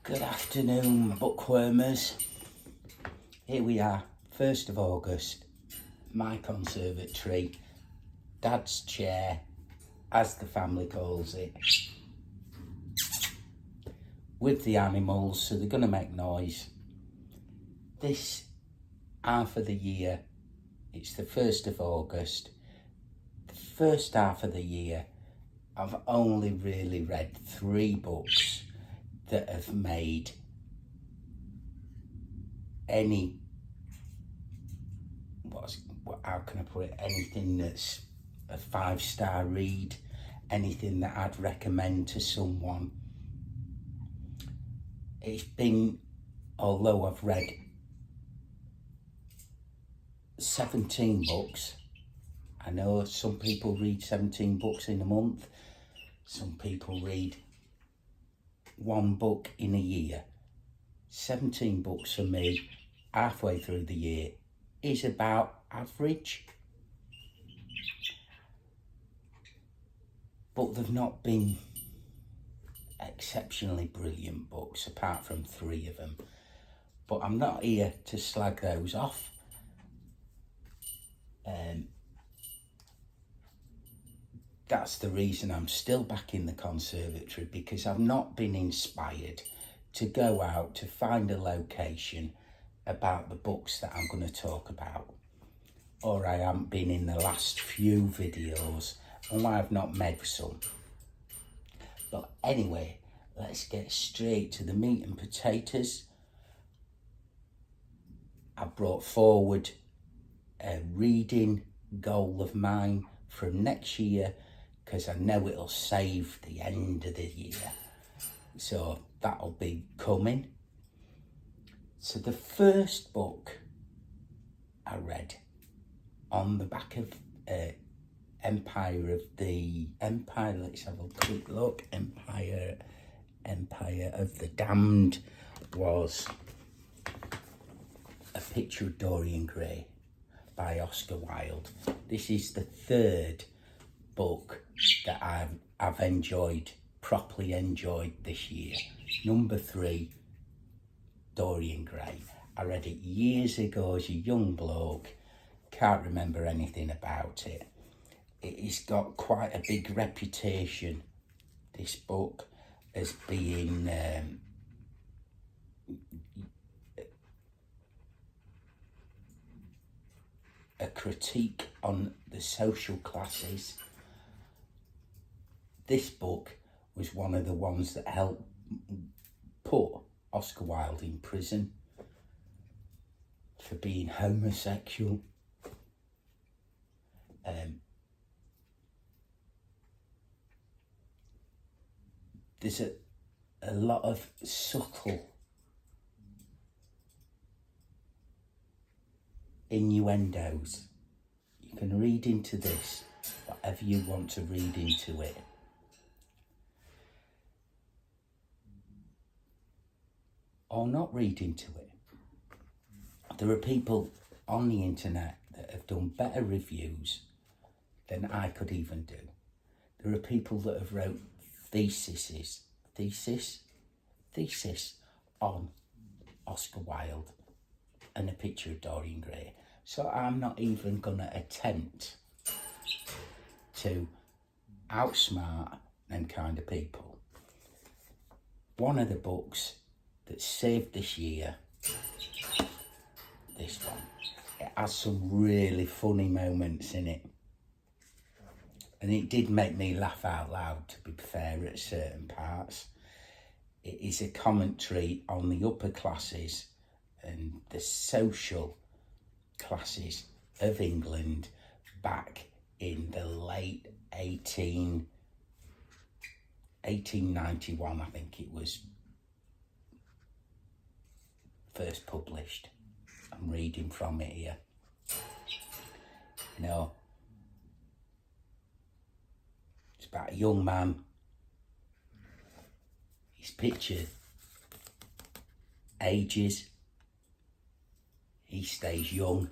Good afternoon, bookwormers. Here we are, 1st of August, my conservatory, Dad's chair, as the family calls it, with the animals, so they're going to make noise. This half of the year, it's the 1st of August, the first half of the year, I've only really read 3 books that have made any, how can I put it, anything that's a 5-star read, anything that I'd recommend to someone. It's been, although I've read 17 books, I know some people read 17 books in a month, some people read 1 book in a year. 17 books for me, halfway through the year, is about average. But they've not been exceptionally brilliant books, apart from 3 of them. But I'm not here to slag those off. That's the reason I'm still back in the conservatory, because I've not been inspired to go out to find a location about the books that I'm going to talk about. Or I haven't been in the last few videos, and I've not made some. But anyway, let's get straight to the meat and potatoes. I brought forward a reading goal of mine from next year, because I know it'll save the end of the year. So that'll be coming. So the first book I read on the back of Empire, let's have a quick look, Empire of the Damned, was A Picture of Dorian Gray by Oscar Wilde. This is the 3rd book that I've properly enjoyed this year. Number 3, Dorian Gray. I read it years ago as a young bloke, can't remember anything about it. It's got quite a big reputation, this book, as being a critique on the social classes. This book was one of the ones that helped put Oscar Wilde in prison for being homosexual. There's a lot of subtle innuendos. You can read into this whatever you want to read into it. Or not read into it. There are people on the internet that have done better reviews than I could even do. There are people that have wrote thesis on Oscar Wilde and A Picture of Dorian Gray. So I'm not even going to attempt to outsmart them kind of people. One of the books that saved this year, this one, it has some really funny moments in it. And it did make me laugh out loud, to be fair, at certain parts. It is a commentary on the upper classes and the social classes of England back in the late 1891, I think it was first published. I'm reading from it here. You know, it's about a young man. His picture ages, he stays young,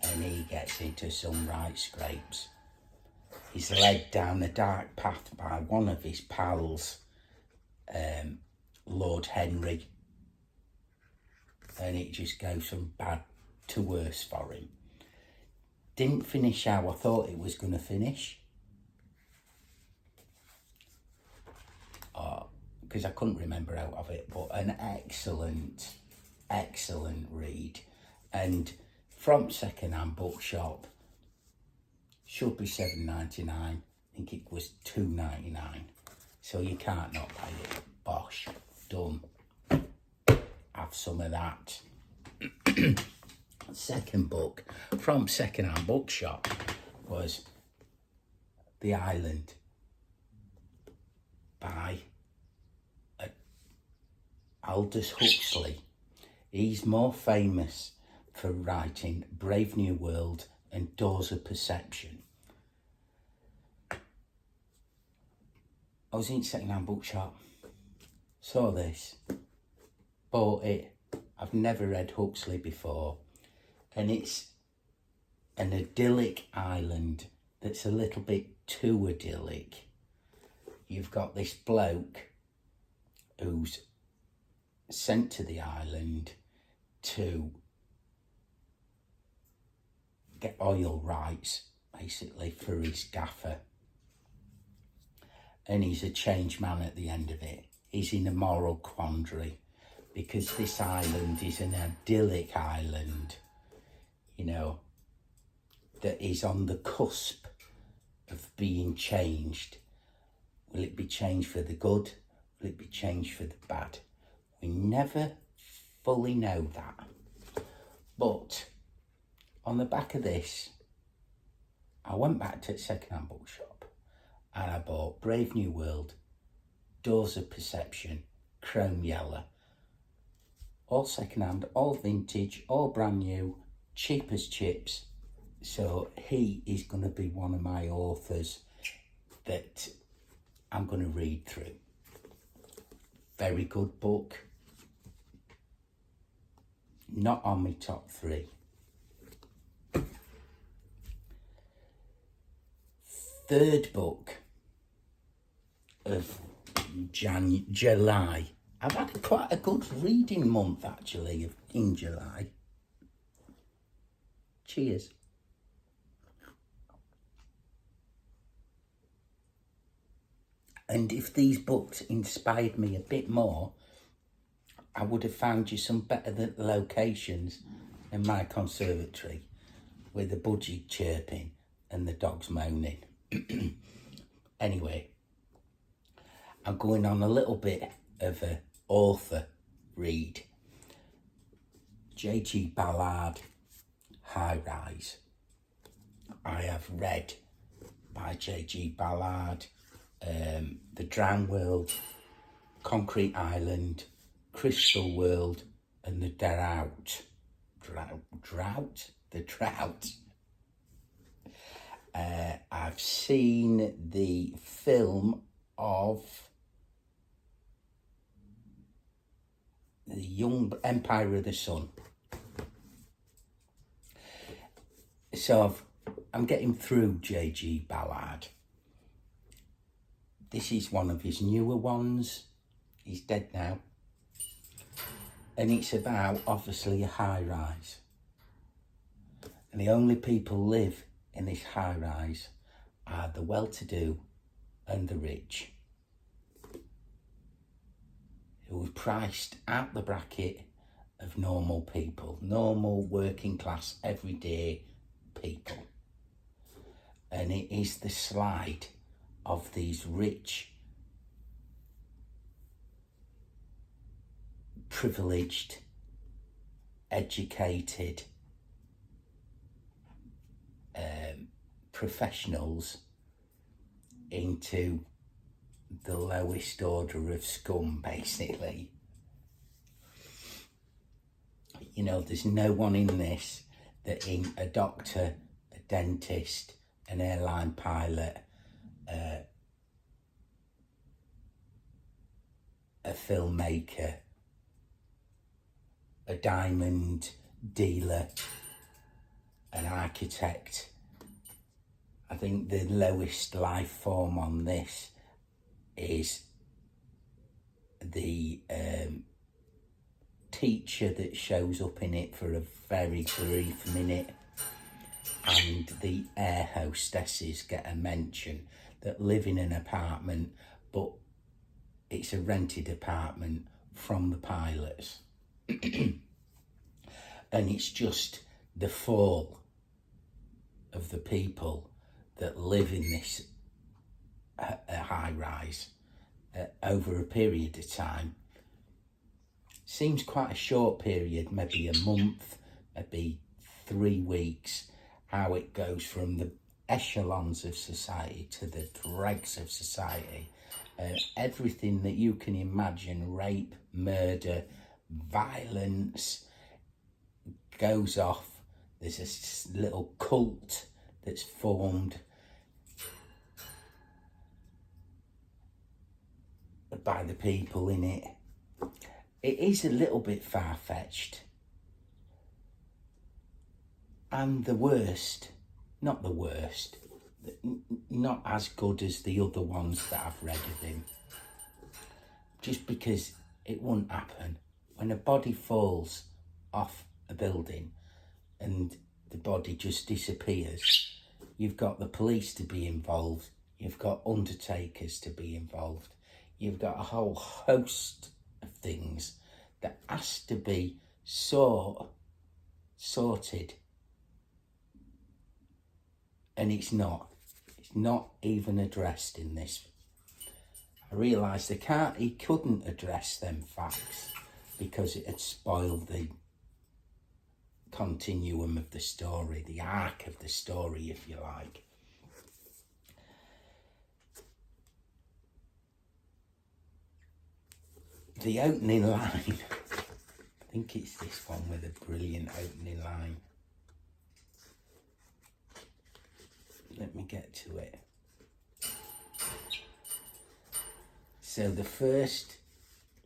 and he gets into some right scrapes. He's led down a dark path by one of his pals, Lord Henry, and it just goes from bad to worse for him. Didn't finish how I thought it was going to finish, because I couldn't remember out of it, but an excellent read. And from second-hand bookshop, should be $7.99. I think it was $2.99. So you can't not pay it. Bosh, done. Have some of that. Second book from second-hand bookshop was The Island by Aldous Huxley. He's more famous for writing Brave New World and Doors of Perception. I was in second-hand bookshop, saw this, bought it. I've never read Huxley before, and it's an idyllic island that's a little bit too idyllic. You've got this bloke who's sent to the island to get oil rights, basically, for his gaffer. And he's a changed man at the end of it. He's in a moral quandary because this island is an idyllic island, you know, that is on the cusp of being changed. Will it be changed for the good? Will it be changed for the bad? We never fully know that. But on the back of this, I went back to the second-hand bookshop and I bought Brave New World, Doors of Perception, Chrome Yellow. All second-hand, all vintage, all brand new, cheap as chips. So he is going to be one of my authors that I'm going to read through. Very good book. Not on my top 3. Third book of July. I've had quite a good reading month actually in July. Cheers. And if these books inspired me a bit more, I would have found you some better locations in my conservatory with the budgie chirping and the dogs moaning. Anyway, I'm going on a little bit of an author read. J.G. Ballard, High Rise. I have read by J.G. Ballard, The Drowned World, Concrete Island, Crystal World, and The Drought. The Drought. I've seen the film of The Young Empire of the Sun. So I'm getting through J.G. Ballard. This is one of his newer ones. He's dead now. And it's about, obviously, a high rise. And the only people live in this high rise are the well-to-do and the rich, who are priced out the bracket of normal people, normal working class, everyday people. And it is the slide of these rich, privileged, educated professionals into the lowest order of scum, basically. You know, there's no one in this that ain't a doctor, a dentist, an airline pilot, a filmmaker, a diamond dealer, an architect. I think the lowest life form on this is the teacher that shows up in it for a very brief minute, and the air hostesses get a mention that live in an apartment, but it's a rented apartment from the pilots. And it's just the fall of the people that live in this high rise over a period of time. Seems quite a short period, maybe a month, maybe 3 weeks, how it goes from the echelons of society to the dregs of society. Everything that you can imagine, rape, murder, violence, goes off. There's a little cult that's formed by the people in it. It is a little bit far-fetched. And the worst, not the worst, not as good as the other ones that I've read of him. Just because it won't happen. When a body falls off a building and the body just disappears, you've got the police to be involved, you've got undertakers to be involved, you've got a whole host of things that has to be sorted. And it's not even addressed in this. I realised he couldn't address them facts because it had spoiled the continuum of the story, the arc of the story, if you like. The opening line, I think it's this one with a brilliant opening line. Let me get to it. So the first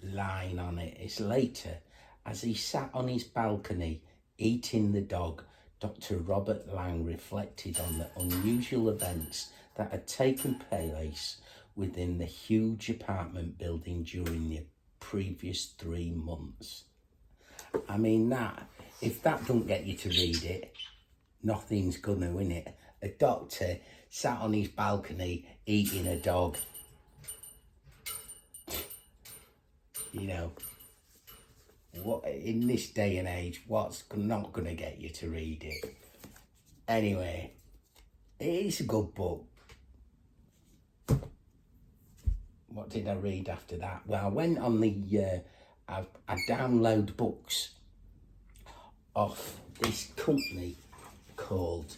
line on it is: later, as he sat on his balcony eating the dog, Dr. Robert Lang reflected on the unusual events that had taken place within the huge apartment building during the previous 3 months. I mean, that, if that don't get you to read it, nothing's gonna, innit? A doctor sat on his balcony eating a dog. You know, what in this day and age, what's not going to get you to read it? Anyway, it's a good book. What did I read after that? Well, I went on the, I download books off this company called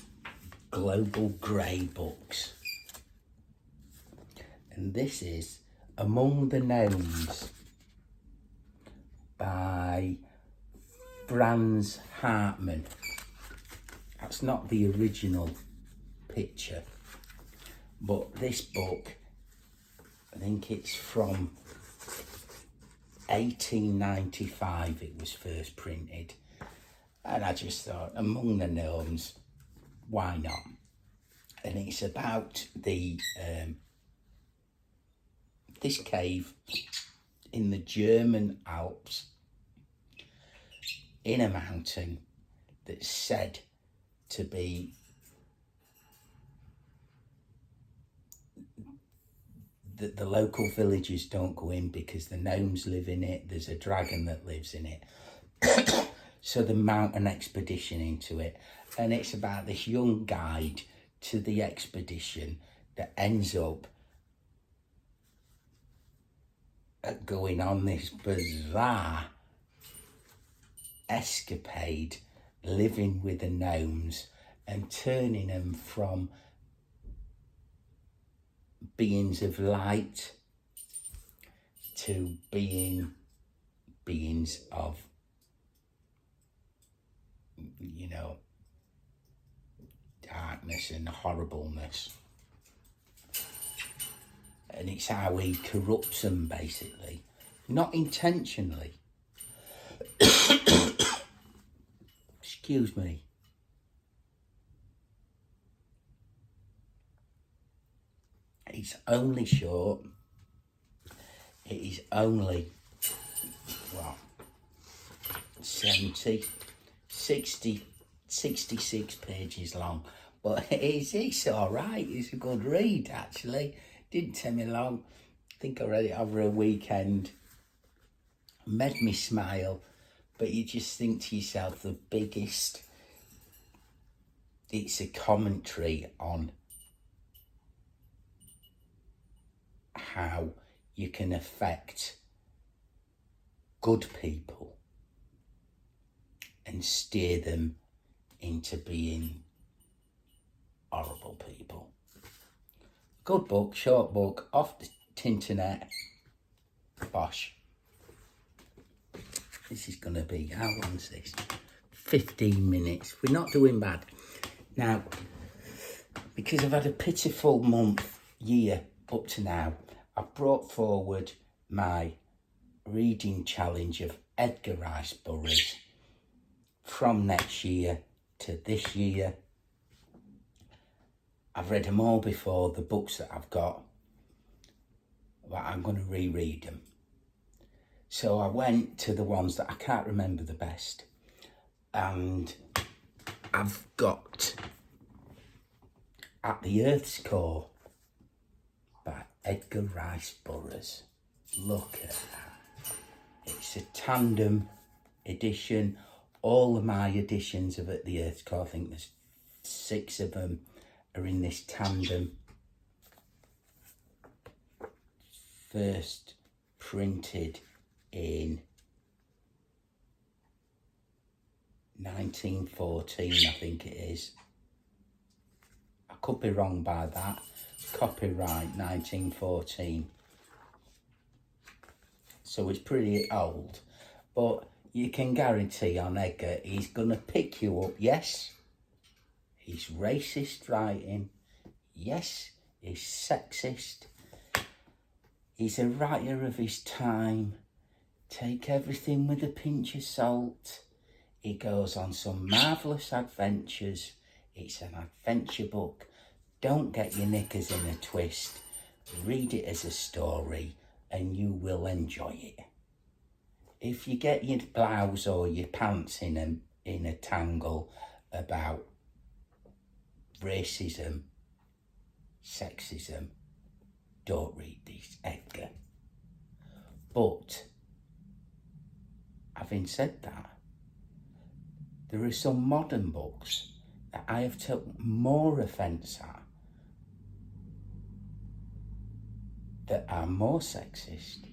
Global Grey Books. And this is Among the Gnomes by Franz Hartmann. That's not the original picture, but this book, I think it's from 1895 it was first printed, and I just thought, Among the Gnomes, why not? And it's about the this cave in the German Alps, in a mountain that's said to be that the local villagers don't go in because the gnomes live in it. There's a dragon that lives in it. So they mount an expedition into it, and it's about this young guide to the expedition that ends up going on this bizarre escapade, living with the gnomes and turning them from beings of light to beings of, you know, darkness and horribleness. And it's how he corrupts them, basically. Not intentionally. Excuse me. It's only short. It is only, what, 70, 60, 66 pages long. But it's all right. It's a good read, actually. Didn't take me long. I think I read it over a weekend. Made me smile. But you just think to yourself, the biggest... It's a commentary on how you can affect good people and steer them into being horrible people. Good book, short book, off the internet. Bosh. This is going to be, how long is this? 15 minutes. We're not doing bad. Now, because I've had a pitiful year up to now, I've brought forward my reading challenge of Edgar Rice Burroughs from next year to this year. I've read them all before, the books that I've got, but I'm going to reread them. So I went to the ones that I can't remember the best, and I've got At the Earth's Core by Edgar Rice Burroughs. Look at that. It's a tandem edition. All of my editions of At the Earth's Core, I think there's 6 of them, are in this tandem. First printed in 1914, I think it is. I could be wrong by that. Copyright 1914. So it's pretty old, but you can guarantee on Edgar, he's gonna pick you up. Yes, he's racist writing. Yes, he's sexist. He's a writer of his time. Take everything with a pinch of salt. He goes on some marvellous adventures. It's an adventure book. Don't get your knickers in a twist. Read it as a story and you will enjoy it. If you get your blouse or your pants in a tangle about racism, sexism, don't read these, Edgar. But, having said that, there are some modern books that I have taken more offence at, that are more sexist,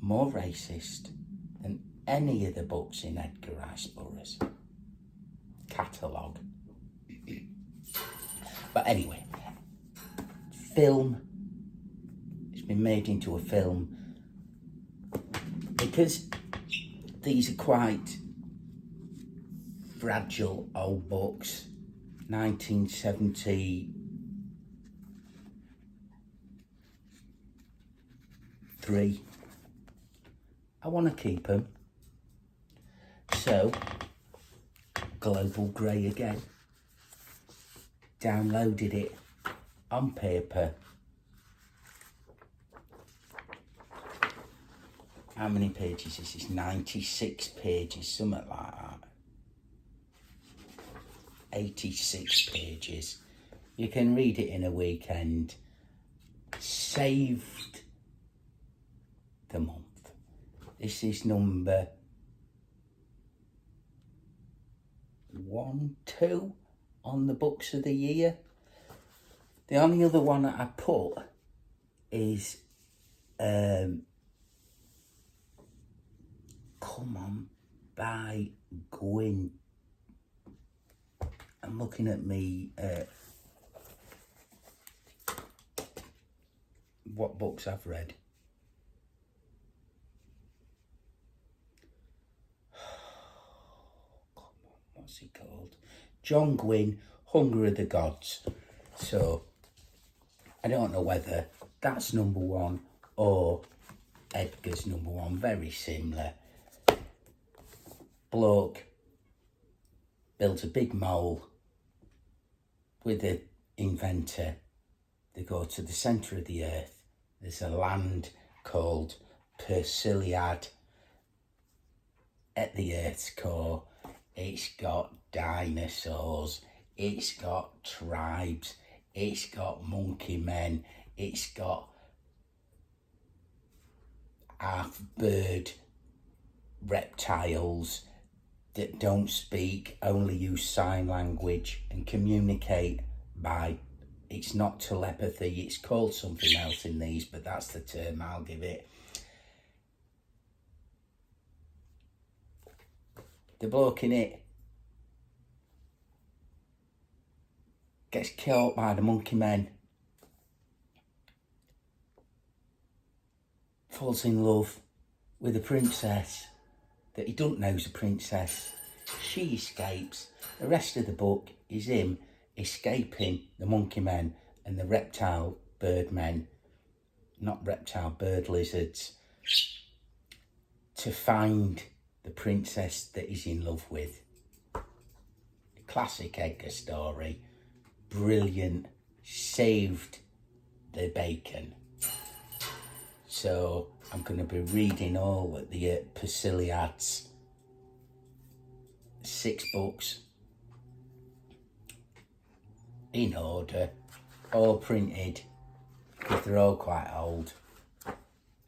more racist than any of the books in Edgar Rice Burroughs' catalogue. But anyway, film, it's been made into a film because these are quite fragile old books. 1973. I want to keep them. So, Global Grey again. Downloaded it on paper. How many pages is this? 96 pages, something like that. 86 pages. You can read it in a weekend. Saved the month. This is number 1, 2 on the books of the year. The only other one that I put is Come On by Gwyn. I'm looking at me what books I've read. Come on, what's he called? John Gwyn, Hunger of the Gods. So I don't know whether that's number 1 or Edgar's number 1. Very similar. Bloke builds a big mole with the inventor. They go to the centre of the earth. There's a land called Persiliad at the Earth's core. It's got dinosaurs, it's got tribes, it's got monkey men, it's got half bird reptiles that don't speak, only use sign language and communicate by, it's not telepathy, it's called something else in these, but that's the term I'll give it. The bloke in it gets killed by the monkey men, falls in love with a princess that he doesn't know is a princess. She escapes. The rest of the book is him escaping the monkey men and the reptile bird men, not reptile, bird lizards, to find the princess that he's in love with. Classic Edgar story. Brilliant. Saved the bacon. So I'm going to be reading all of the Persiliad's 6 books in order, all printed, because they're all quite old.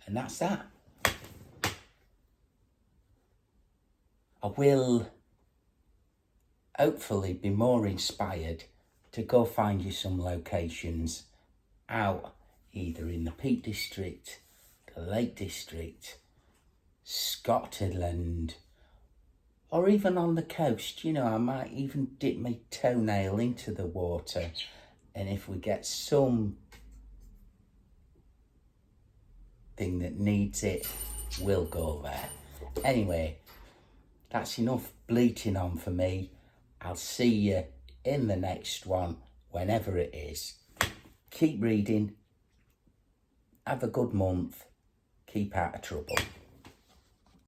And that's that. I will hopefully be more inspired to go find you some locations out either in the Peak District, the Lake District, Scotland, or even on the coast. You know, I might even dip my toenail into the water, and if we get some thing that needs it, we'll go there. Anyway, that's enough bleating on for me. I'll see you in the next one, whenever it is. Keep reading. Have a good month. Keep out of trouble.